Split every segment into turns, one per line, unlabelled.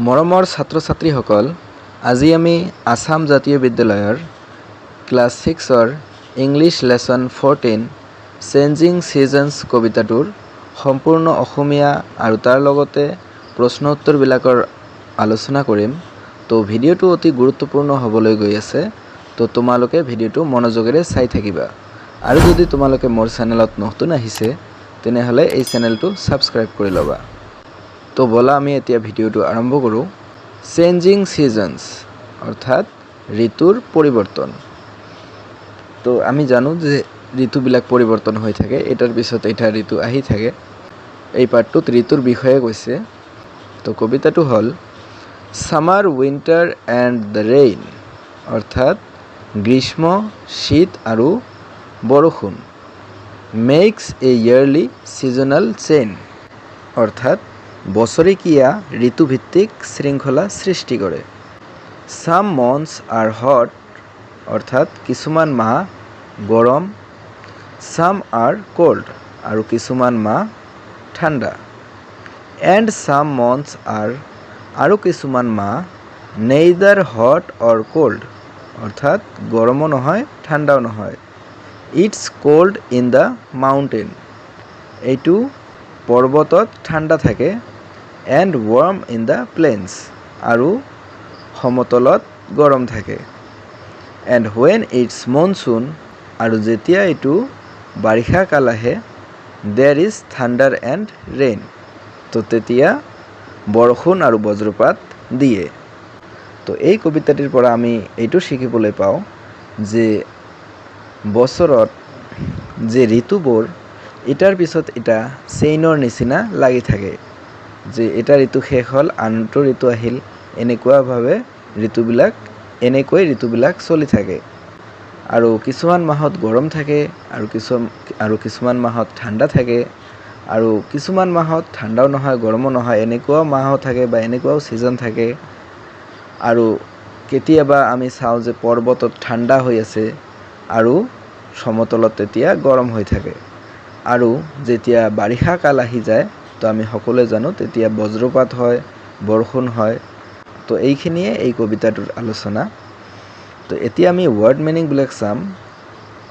মৰমৰ ছাত্ৰ ছাত্ৰীসকল, আজি আমি আসাম জাতীয় বিদ্যালয়ৰ ক্লাছ 6ৰ ইংলিছ লেছন 14 চেঞ্জিং ছিজনছ কবিতাটোৰ সম্পূৰ্ণ অসমীয়া আৰু তাৰ লগতে প্ৰশ্ন উত্তৰবিলাকৰ আলোচনা কৰিম। তো ভিডিঅ'টো অতি গুৰুত্বপূৰ্ণ হ'বলৈ গৈ আছে। তো তোমালোকে ভিডিঅ'টো মনোযোগেৰে চাই থাকিবা। আৰু যদি তোমালোকে মোৰ চেনেলত নতুন আহিছে তেনেহ'লে এই চেনেলটো ছাবস্ক্ৰাইব কৰি ল'বা। তো বলা আমি এতিয়া ভিডিঅ'টো আৰম্ভ কৰোঁ। চেঞ্জিং ছিজনছ অৰ্থাৎ ঋতুৰ পৰিৱৰ্তন। তো আমি জানো যে ঋতুবিলাক পৰিৱৰ্তন হৈ থাকে, এটাৰ পিছত এটা ঋতু আহি থাকে। এই পাৰ্টটোত ঋতুৰ বিষয়ে কৈছে। তো কবিতাটো হ'ল summer winter and the rain অৰ্থাৎ গ্ৰীষ্ম, শীত আৰু বৰষুণ। Makes a yearly seasonal chain অৰ্থাৎ বছৰেকীয়া ঋতুভিত্তিক শৃংখলা সৃষ্টি কৰে। ছাম মন্থছ আৰ হট অৰ্থাৎ কিছুমান মাহ গৰম, ছাম আৰ কোল্ড আৰু কিছুমান মাহ ঠাণ্ডা, এণ্ড ছাম মন্থছ আৰু কিছুমান মাহ নেইদাৰ হট অৰ কোল্ড অৰ্থাৎ গৰমো নহয় ঠাণ্ডাও নহয়। It's cold in the mountain এইটো পৰ্বতত ঠাণ্ডা থাকে। And warm in the plains আৰু সমতলত গৰম থাকে। এণ্ড হুৱেন ইটছ মনচুন আৰু যেতিয়া এইটো বাৰিষা কাল আহে, দেৰ ইজ থাণ্ডাৰ এণ্ড ৰেইন তো তেতিয়া বৰষুণ আৰু বজ্ৰপাত দিয়ে। তো এই কবিতাটিৰ পৰা আমি এইটো শিকিবলৈ পাওঁ যে বছৰত যে ঋতুবোৰ এটাৰ পিছত এটা চেইনৰ নিচিনা লাগি থাকে, যে এটা ঋতু শেষ হ'ল আনটো ঋতু আহিল, এনেকুৱাভাৱে এনেকৈ ঋতুবিলাক চলি থাকে। আৰু কিছুমান মাহত গৰম থাকে আৰু কিছুমান মাহত ঠাণ্ডা থাকে, আৰু কিছুমান মাহত ঠাণ্ডাও নহয় গৰমো নহয়, এনেকুৱাও মাহো থাকে বা এনেকুৱাও ছিজন থাকে। আৰু কেতিয়াবা আমি চাওঁ যে পৰ্বতত ঠাণ্ডা হৈ আছে আৰু সমতলত তেতিয়া গৰম হৈ থাকে। আৰু যেতিয়া বাৰিষা কাল আহি যায় তো আমি সকলোৱে জানো তেতিয়া বজ্ৰপাত হয়, বৰষুণ হয়। তো এইখিনিয়ে এই কবিতাটোৰ আলোচনা। তো এতিয়া আমি ৱৰ্ড মিনিংবিলাক চাম।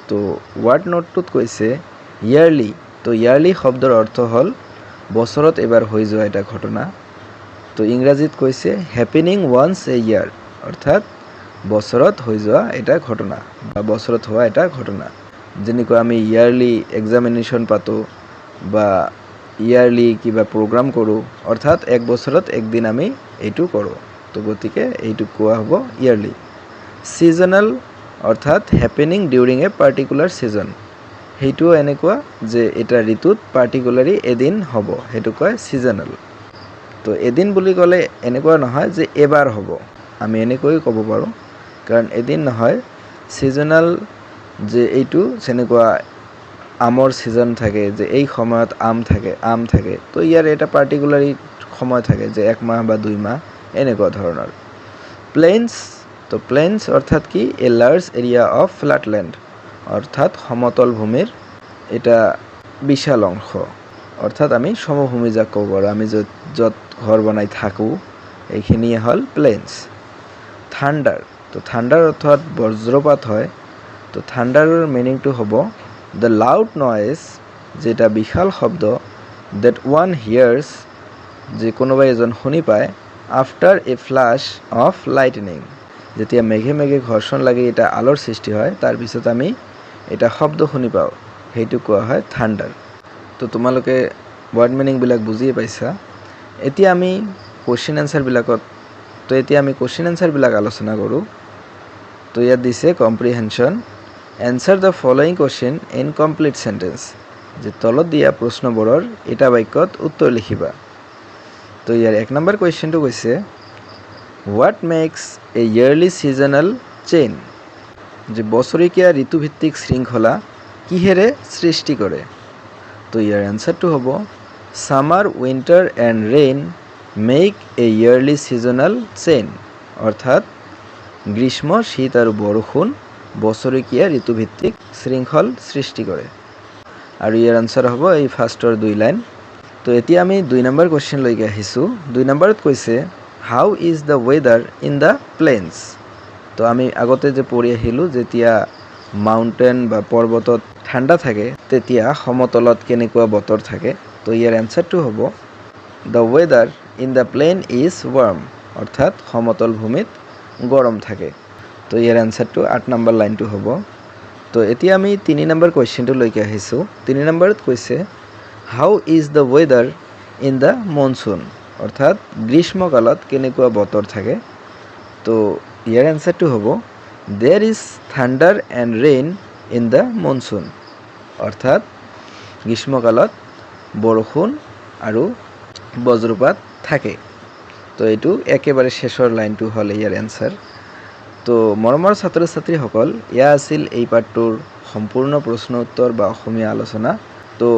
তো ৱৰ্ড নোটটোত কৈছে ইয়াৰলি। তো ইয়াৰলি শব্দৰ অৰ্থ হ'ল বছৰত এবাৰ হৈ যোৱা এটা ঘটনা। তো ইংৰাজীত কৈছে হেপেনিং ওৱান্স এ ইয়াৰ অৰ্থাৎ বছৰত হৈ যোৱা এটা ঘটনা বা বছৰত হোৱা এটা ঘটনা। যেনেকৈ আমি ইয়াৰলি এক্সামিনেশ্যন পাতোঁ বা ইয়াৰলি কিবা প্ৰগ্ৰাম কৰোঁ, অৰ্থাৎ এক বছৰত একদিন আমি এইটো কৰোঁ। তো গতিকে এইটোক কোৱা হ'ব ইয়াৰলি। ছিজনেল অৰ্থাৎ happening during a particular season, সেইটোও এনেকুৱা যে এটা ঋতুত পাৰ্টিকুলাৰি এদিন হ'ব, সেইটো কয় ছিজনেল। তো এদিন বুলি ক'লে এনেকুৱা নহয় যে এবাৰ হ'ব, আমি এনেকৈও ক'ব পাৰোঁ, কাৰণ এদিন নহয়। ছিজনেল যে এইটো যেনেকুৱা আমৰ ছিজন থাকে, যে এই সময়ত আম থাকে, তো ইয়াৰ এটা পাৰ্টিকুলাৰি সময় থাকে যে 1 মাহ বা 2 মাহ এনেকুৱা ধৰণৰ। প্লেইনছ, তো প্লেইনছ অৰ্থাৎ কি এ লাৰ্জ এৰিয়া অফ ফ্ল্যাটলেণ্ড অৰ্থাৎ সমতল ভূমিৰ এটা বিশাল অংশ, অৰ্থাৎ আমি সমভূমি যাক ক'ব পাৰোঁ, আমি য'ত ঘৰ বনাই থাকোঁ এইখিনিয়ে হ'ল প্লেইনছ। থাণ্ডাৰ, তো থাণ্ডাৰ অৰ্থত বজ্ৰপাত হয়। তো থাণ্ডাৰৰ মিনিংটো হ'ব দ্য লাউড নয়েজ, যেটা বিশাল শব্দ, ডেট ওৱান হিয়াৰ্ছ যে কোনোবাই এজন শুনি পায়, after A flash of lightning যেতিয়া মেঘে মেঘে ঘৰ্ষণ লাগি এটা আলোৰ সৃষ্টি হয়, তাৰপিছত আমি এটা শব্দ শুনি পাওঁ, সেইটো কোৱা হয় থাণ্ডাৰ। তো তোমালোকে ৱৰ্ড মিনিংবিলাক বুজিয়ে পাইছা। এতিয়া আমি কুৱেশ্যন এনচাৰবিলাক আলোচনা কৰোঁ। তো ইয়াত দিছে comprehension. Answer the following question in complete sentence, যে তলত দিয়া প্ৰশ্নবোৰৰ এটা বাক্যত উত্তৰ লিখিবা। তো ইয়াৰ 1 নম্বৰ কুৱেশ্যনটো কৈছে what max a yearly seasonal chain, যে বছৰেকীয়া ঋতুভিত্তিক শৃংখলা কিহেৰে সৃষ্টি কৰে। তো ইয়াৰ এনচাৰটো হ'ব summer winter and rain make a yearly seasonal chain অৰ্থাৎ গ্ৰীষ্ম, শীত আৰু বৰষুণ বছৰেকীয়া ঋতুভিত্তিক শৃংখল সৃষ্টি কৰে। আৰু ইয়াৰ আনচাৰ হ'ব এই ফাৰ্ষ্টৰ 2 লাইন। তো এতিয়া আমি 2 নম্বৰ কুৱেশ্যনলৈকে আহিছোঁ। 2 নম্বৰত কৈছে how is the weather in the plains. তো আমি আগতে যে পঢ়ি আহিলোঁ, যেতিয়া মাউণ্টেইন বা পৰ্বতত ঠাণ্ডা থাকে তেতিয়া সমতলত কেনেকুৱা বতৰ থাকে। তো ইয়াৰ এনচাৰটো হ'ব the weather in the plain is warm, অৰ্থাৎ সমতল ভূমিত গৰম থাকে। তো ইয়াৰ এনচাৰটো 8 নম্বৰ লাইনটো হ'ব। তো এতিয়া আমি 3 নম্বৰ কুৱেশ্যনটোলৈকে আহিছোঁ। 3 নম্বৰত কৈছে how is the weather in the monsoon, অৰ্থাৎ গ্ৰীষ্মকালত কেনেকুৱা বতৰ থাকে। তো ইয়াৰ এনচাৰটো হ'ব there is thunder and rain in the monsoon, অৰ্থাৎ গ্ৰীষ্মকালত বৰষুণ আৰু বজ্ৰপাত থাকে। তো এইটো একেবাৰে শেষৰ লাইনটো হ'ল ইয়াৰ এনচাৰ। তো মৰমৰ ছাত্ৰ ছাত্ৰীসকল, এয়া আছিল এই পাঠটোৰ সম্পূৰ্ণ প্ৰশ্ন উত্তৰ বা অসমীয়া আলোচনা। তো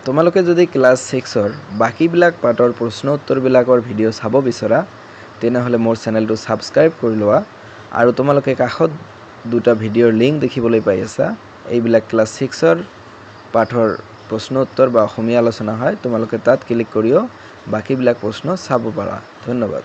তোমালোকে যদি ক্লাছ 6ৰ বাকীবিলাক পাঠৰ প্ৰশ্ন উত্তৰবিলাকৰ ভিডিঅ' চাব বিচৰা তেনেহ'লে মোৰ চেনেলটো ছাবস্ক্ৰাইব কৰি লোৱা। আৰু তোমালোকে কাষত 2টা ভিডিঅ'ৰ লিংক দেখিবলৈ পাই আছা। এইবিলাক ক্লাছ 6ৰ পাঠৰ প্ৰশ্ন উত্তৰ বা অসমীয়া আলোচনা হয়। তোমালোকে তাত ক্লিক কৰিও বাকীবিলাক প্ৰশ্ন চাব পাৰা। ধন্যবাদ।